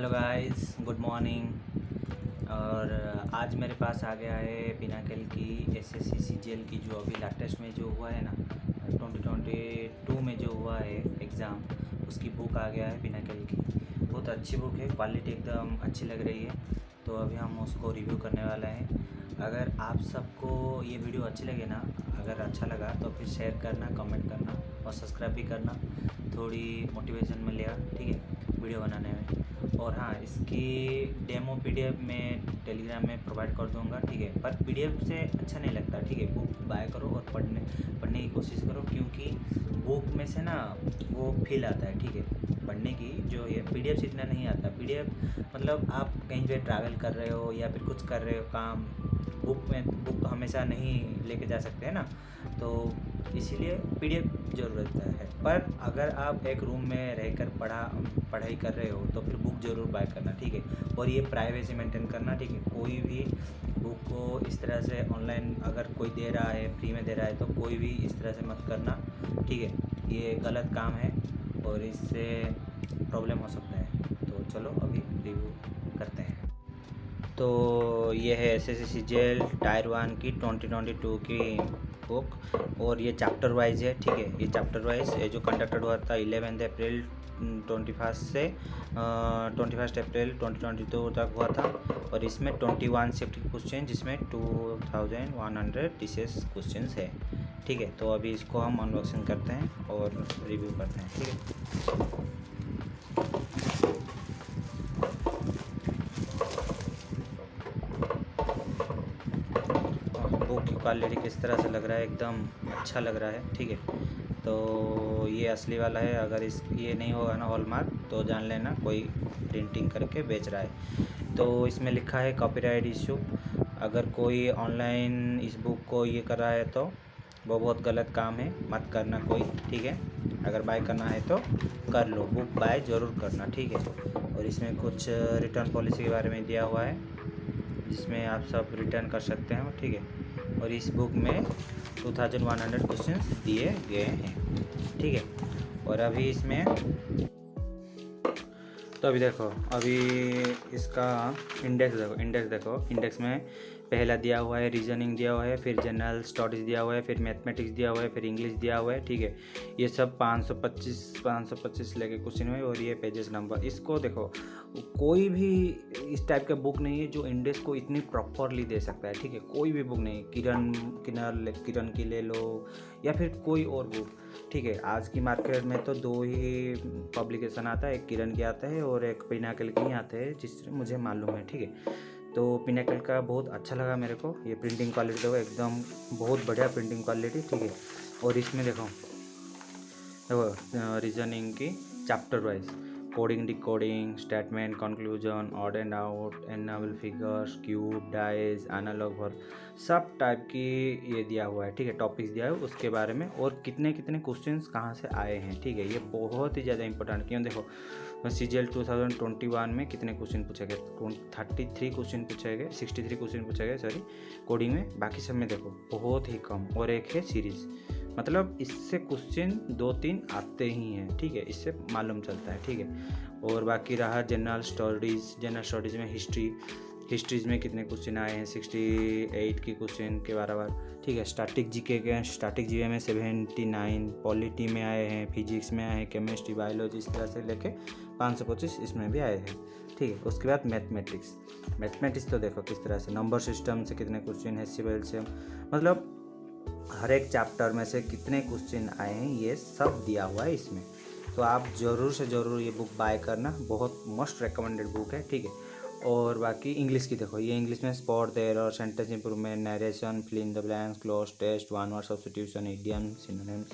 Hello guys, good morning. और आज मेरे पास आ गया है पिनाकल की एसएससी सीजीएल की जो अभी लेटेस्ट में जो हुआ है ना 2022 में जो हुआ है एग्ज़ाम, उसकी बुक आ गया है पिनाकल की। बहुत अच्छी बुक है, क्वालिटी एकदम अच्छी लग रही है। तो अभी हम उसको रिव्यू करने वाला है। अगर आप सबको ये वीडियो अच्छी लगे ना, अगर अच्छा लगा तो फिर शेयर करना, कमेंट करना और सब्सक्राइब भी करना। थोड़ी मोटिवेशन मिलेगा, ठीक है, वीडियो बनाने में। और हाँ, इसकी डेमो पीडीएफ मैं टेलीग्राम में प्रोवाइड कर दूंगा, ठीक है। पर पीडीएफ से अच्छा नहीं लगता, ठीक है। बुक बाय करो और पढ़ने की कोशिश करो, क्योंकि बुक में से ना वो फील आता है, ठीक है। पढ़ने की जो ये पीडीएफ से इतना नहीं आता। पीडीएफ मतलब आप कहीं पे ट्रैवल कर रहे हो या फिर कुछ कर रहे हो काम, बुक हमेशा नहीं लेके जा सकते हैं ना, तो इसीलिए पीडीएफ ज़रूरत है। पर अगर आप एक रूम में रहकर पढ़ाई कर रहे हो तो फिर बुक ज़रूर बाय करना, ठीक है। और ये प्राइवेसी मेंटेन करना, ठीक है। कोई भी बुक को इस तरह से ऑनलाइन अगर कोई दे रहा है, फ्री में दे रहा है, तो कोई भी इस तरह से मत करना, ठीक है। ये गलत काम है और इससे प्रॉब्लम हो सकता है। तो चलो अभी रिव्यू करते हैं। तो ये है एसएससी सीजीएल टायर 1 की 2022 की बुक, और ये चैप्टर वाइज है, ठीक है। ये चैप्टर वाइज ये जो कंडक्टेड हुआ था 11 अप्रैल 21 से 21 अप्रैल 2022 तक हुआ था। और इसमें 21 शिफ्ट क्वेश्चन, जिसमें 2100 डिसेस क्वेश्चन है, ठीक है। तो अभी इसको हम अनबॉक्सिंग करते हैं और रिव्यू करते हैं, ठीक है। बुक की क्वालिटी किस तरह से लग रहा है, एकदम अच्छा लग रहा है, ठीक है। तो ये असली वाला है। अगर ये नहीं होगा ना हॉलमार्क, तो जान लेना कोई प्रिंटिंग करके बेच रहा है। तो इसमें लिखा है कॉपीराइट इशू। अगर कोई ऑनलाइन इस बुक को ये कर रहा है तो वो बहुत गलत काम है, मत करना कोई, ठीक है। अगर बाय करना है तो कर लो, बुक बाय ज़रूर करना, ठीक है। और इसमें कुछ रिटर्न पॉलिसी के बारे में दिया हुआ है, जिसमें आप सब रिटर्न कर सकते हो, ठीक है। और इस बुक में 2100 क्वेश्चंस दिए गए हैं, ठीक है। और अभी इसमें तो अभी देखो, अभी इसका इंडेक्स देखो। इंडेक्स में पहला दिया हुआ है रीजनिंग दिया हुआ है, फिर जनरल स्टडीज़ दिया हुआ है, फिर मैथमेटिक्स दिया हुआ है, फिर इंग्लिश दिया हुआ है, ठीक है। ये सब 525 लेके क्वेश्चन है। और ये पेजेस नंबर, इसको देखो, कोई भी इस टाइप का बुक नहीं है जो इंडेक्स को इतनी प्रॉपरली दे सकता है, ठीक है। कोई भी बुक नहीं, किरण की ले लो या फिर कोई और बुक, ठीक है। आज की मार्केट में तो दो ही पब्लिकेशन आता है, एक किरण की आता है और एक पिनाकल की ही आता है, जिस मुझे मालूम है, ठीक है। तो पिनाकल का बहुत अच्छा लगा मेरे को। ये प्रिंटिंग क्वालिटी देखो, एकदम बहुत बढ़िया प्रिंटिंग क्वालिटी, ठीक है। और इसमें देखो रीजनिंग की chapter wise coding, decoding, statement, conclusion, odd and out, enable figures, cube, dice, analog work, सब टाइप की ये दिया हुआ है, ठीक है। टॉपिक्स दिया है उसके बारे में, और कितने कितने क्वेश्चंस कहाँ से आए हैं, ठीक है। ये बहुत ही ज़्यादा इंपॉर्टेंट, क्यों देखो सीजीएल 2021 में कितने क्वेश्चन पूछे गए, 33 क्वेश्चन पूछे गए, 63 क्वेश्चन पूछे गए, सॉरी, कोडिंग में। बाकी सब में देखो बहुत ही कम, और एक है सीरीज़, मतलब इससे क्वेश्चन 2-3 आते ही हैं, ठीक है। इससे मालूम चलता है, ठीक है। और बाकी रहा जनरल स्टडीज़ में हिस्ट्रीज में कितने क्वेश्चन आए हैं, 68 की क्वेश्चन के बराबर, ठीक है। स्टैटिक जीके में 79, पॉलिटी में आए हैं, फिजिक्स में आए हैं, केमिस्ट्री, बायोलॉजी, इस तरह से लेके 525 इसमें भी आए हैं, ठीक है। उसके बाद मैथमेटिक्स तो देखो किस तरह से, नंबर सिस्टम से कितने क्वेश्चन है, सिविल से, मतलब हर एक चैप्टर में से कितने क्वेश्चन आए हैं, ये सब दिया हुआ है इसमें। तो आप ज़रूर से ज़रूर ये बुक बाय करना, बहुत मोस्ट रिकमेंडेड बुक है, ठीक है। और बाकी इंग्लिश की देखो, ये इंग्लिश में स्पॉट देयर और sentence improvement, narration, fill in the blanks, cloze test, one word substitution, idiom, synonyms.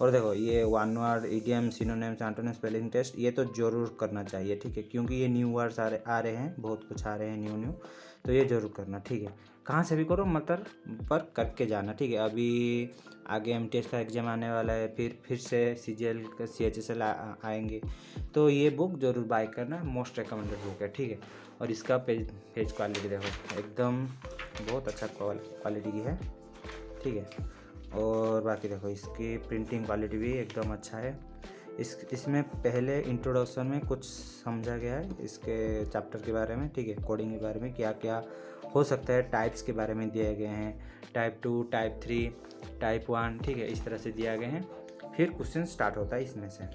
और देखो ये one word, idiom, synonyms, antonym, spelling test, ये तो ज़रूर करना चाहिए, ठीक है। क्योंकि ये न्यू वर्ड्स आ रहे हैं, बहुत कुछ आ रहे हैं न्यू, तो ये ज़रूर करना, ठीक है। कहाँ से भी करो, मतलब पर करके जाना, ठीक है। अभी आगे एमटीएस का एग्ज़ाम आने वाला है, फिर से सीजीएल का CHSL आएंगे, तो ये बुक ज़रूर बाय करना, मोस्ट रिकमेंडेड बुक है, ठीक है। और इसका पेज क्वालिटी देखो, एकदम बहुत अच्छा क्वालिटी की है, ठीक है। और बाकी देखो इसकी प्रिंटिंग क्वालिटी भी एकदम अच्छा है। इसमें पहले इंट्रोडक्शन में कुछ समझा गया है इसके चैप्टर के बारे में, ठीक है, कोडिंग के बारे में क्या क्या हो सकता है, टाइप्स के बारे में दिए गए हैं, टाइप 2, टाइप 3, टाइप 1, ठीक है, इस तरह से दिया गए हैं। फिर क्वेश्चन स्टार्ट होता है इसमें से,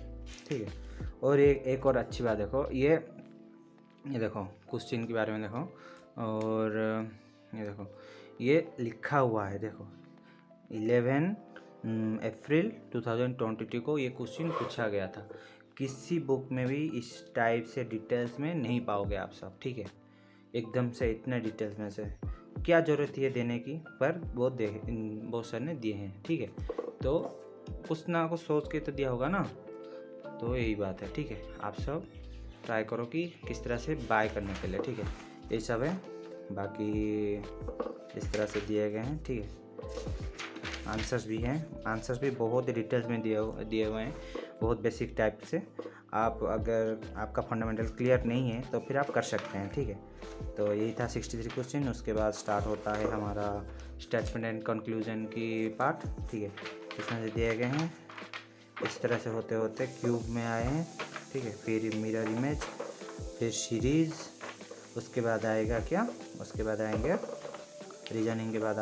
ठीक है। और एक और अच्छी बात देखो, ये देखो क्वेश्चन के बारे में देखो, और ये देखो ये लिखा हुआ है, देखो 11 अप्रैल 2022 को ये क्वेश्चन पूछा गया था। किसी बुक में भी इस टाइप से डिटेल्स में नहीं पाओगे आप सब, ठीक है, एकदम से इतने डिटेल्स में से क्या ज़रूरत है देने की, पर बहुत सर ने दिए हैं, ठीक है। तो कुछ ना कुछ सोच के तो दिया होगा ना, तो यही बात है, ठीक है। आप सब ट्राई करो कि किस तरह से बाय करने के लिए, ठीक है, ये सब है। बाकी इस तरह से दिए गए हैं, ठीक है। आंसर्स भी हैं, आंसर्स भी बहुत डिटेल्स में दिए हुए हैं, बहुत बेसिक टाइप से। आप अगर आपका फंडामेंटल क्लियर नहीं है तो फिर आप कर सकते हैं, ठीक है। तो यही था 63 क्वेश्चन। उसके बाद स्टार्ट होता है हमारा स्टेटमेंट एंड कंक्लूजन की पार्ट, ठीक है। इसमें से दिए गए हैं, इस तरह से होते होते क्यूब में आए हैं, ठीक है, फिर मिरर इमेज, फिर सीरीज़, उसके बाद आएगा क्या, उसके बाद आएंगे रीजनिंग के बाद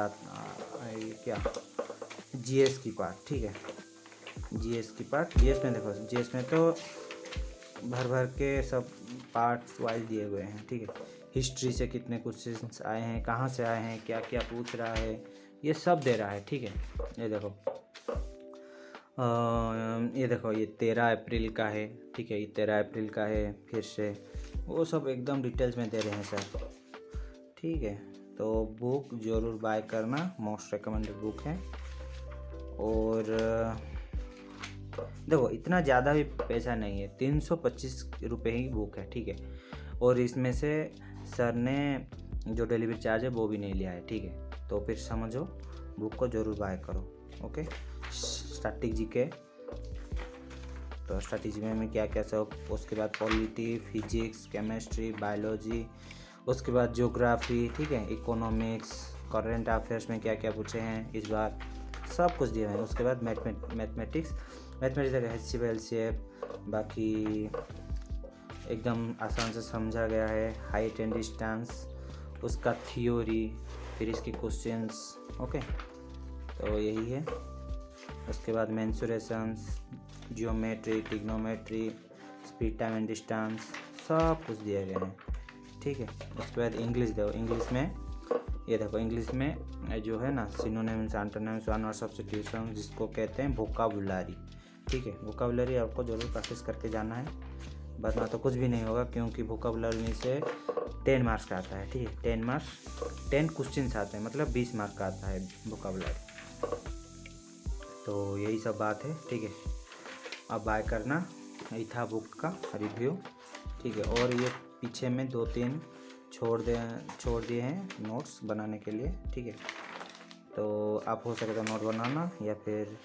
क्या जीएस की पार्ट, ठीक है। जीएस की पार्ट, जीएस में देखो, जीएस में तो भर के सब पार्ट्स वाइज दिए हुए हैं, ठीक है। हिस्ट्री से कितने क्वेश्चंस आए हैं, कहाँ से आए हैं, क्या क्या पूछ रहा है, ये सब दे रहा है, ठीक है। ये देखो ये 13 अप्रैल का है, ठीक है, ये 13 अप्रैल का है। फिर से वो सब एकदम डिटेल्स में दे रहे हैं सर, ठीक है। तो बुक ज़रूर बाय करना, मोस्ट रिकमेंडेड बुक है। और देखो इतना ज़्यादा भी पैसा नहीं है, 325 रुपये ही बुक है, ठीक है। और इसमें से सर ने जो डिलीवरी चार्ज है वो भी नहीं लिया है, ठीक है। तो फिर समझो, बुक को ज़रूर बाय करो, ओके। स्टैटिक जीके, तो स्टैटिक जीके में क्या क्या सब, उसके बाद पॉलिटी, फिजिक्स, केमिस्ट्री, बायोलॉजी, उसके बाद ज्योग्राफी, ठीक है, इकोनॉमिक्स, करंट अफेयर्स में क्या क्या पूछे हैं इस बार, सब कुछ दिया है। उसके बाद मैथमेटिक्स HCF LCF, बाकी एकदम आसान से समझा गया है। हाइट एंड डिस्टेंस, उसका थ्योरी, फिर इसकी क्वेश्चंस, ओके, तो यही है। उसके बाद mensurations, geometry, trigonometry, speed, time and distance, सब कुछ दिए गए हैं, ठीक है। उसके बाद इंग्लिश देखो, इंग्लिश में ये देखो, इंग्लिश में जो है ना synonyms, antonyms, one word substitution, जिसको कहते हैं वोकाबुलरी, ठीक है। वोकाबुलरी आपको जरूर प्रैक्टिस करके जाना है, वरना तो कुछ भी नहीं होगा, क्योंकि वोकाबुलरी से 10 मार्क्स का आता है, ठीक है। 10 मार्क्स, 10 क्वेश्चन आते हैं, मतलब 20 मार्क का आता है वोकाबुलरी। तो यही सब बात है, ठीक है। अब बाय करना, यही था बुक का रिव्यू, ठीक है। और ये पीछे में 2-3 छोड़ दिए हैं नोट्स बनाने के लिए, ठीक है। तो आप हो सके तो नोट बनाना, या फिर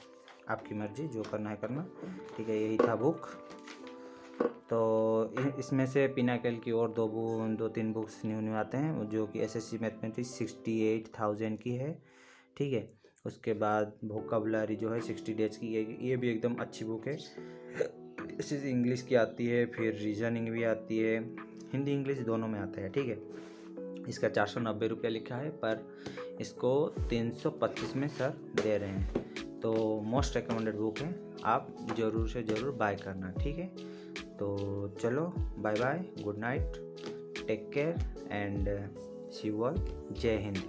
आपकी मर्जी, जो करना है करना, ठीक है। यही था बुक। तो इसमें से पिनाकल की और 2-3 बुक्स न्यू आते हैं, जो कि SSC मैथमेटिक्स 68,000 की है, ठीक है। उसके बाद वोकाबुलरी जो है 60 डेज की, ये भी एकदम अच्छी बुक है। इससे इंग्लिश की आती है, फिर रीजनिंग भी आती है, हिंदी इंग्लिश दोनों में आता है, ठीक है। इसका 490 रुपया लिखा है, पर इसको 325 में सर दे रहे हैं। तो मोस्ट रिकमेंडेड बुक है, आप ज़रूर से ज़रूर बाय करना, ठीक है। तो चलो, bye bye, good night, take care and see you all, Jai Hind.